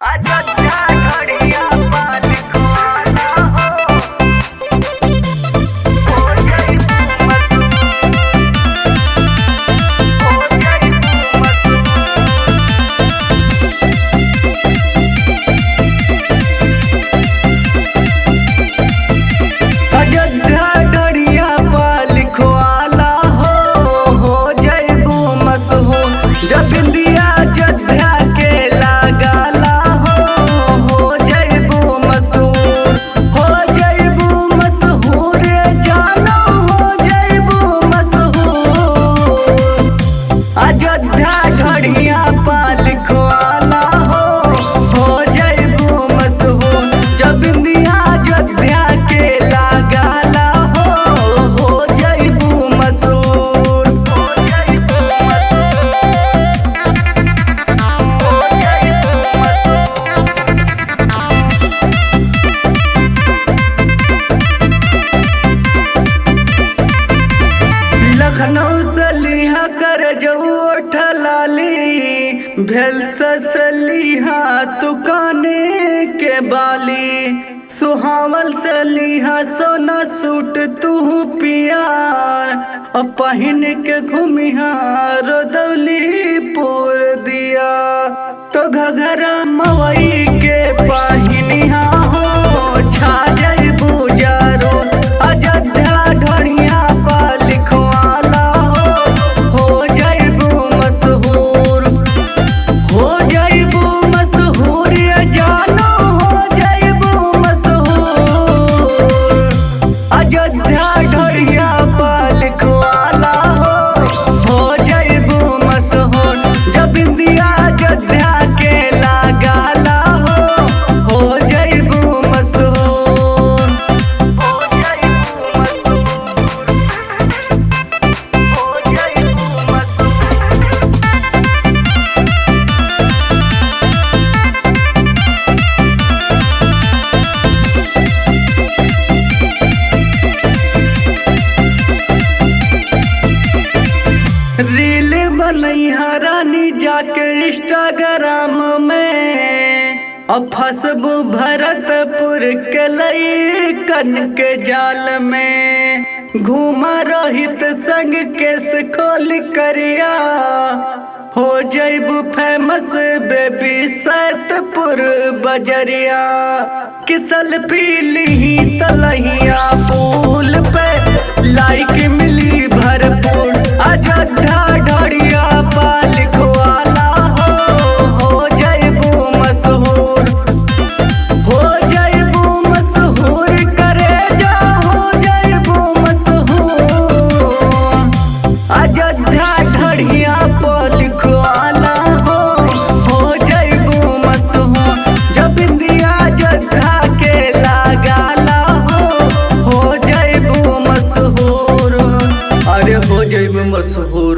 अयोध्या घड़िया पाल खुआना हो जाई अयोध्या घड़िया पाल खुआला हो जाइबू मशहूर जब इंडिया अयोध्या के लगाला हो जाइबू मशहूर जानो हो जाइबू मशहूर अयोध्या घड़िया पाल खुआला हो जाइबू मशहूर जब इंडिया अयोध्या के लगाला हो जाइबू मशहूर लखनऊ से लिहा कर जऊ ठलाली भेल से लिहा तुकाने के बाली सुहावल से लिहा सोना सूट तू पियार अब पहिन के घूमिहा रोदौलीपुर दिया तो घघरा मवई के पहिनिहा हो छा जाइबू जारो अयोध्या घड़िया पाल खुआला हो जाइबू मशहूर जानो हो जाइबू मशहूर अयोध्या घड़िया पाल खुआला हो जाइबू मशहूर जब इंडिया अयोध्या के लगाला हो जाइबू मशहूर रील बनैहा रानी जाके इंस्टाग्राम में अब फसबू भरतपुर के लइकन के जाल में घूमा रोहित संग केस खोल करिया हो जाइबू फेमस बेबी सैदपुर बजरिया किसल पीली तलहिया फूल पे लाइक मिली भरपूर अयोध्या घड़िया पाल खुआला हो जाइबू मशहूर करे जा हो जाइबू मशहूर अयोध्या घड़िया पाल खुआला हो जाइबू मशहूर जब इंडिया अयोध्या के लगाला हो जाइबू मशहूर अरे हो जाइबू मशहूर।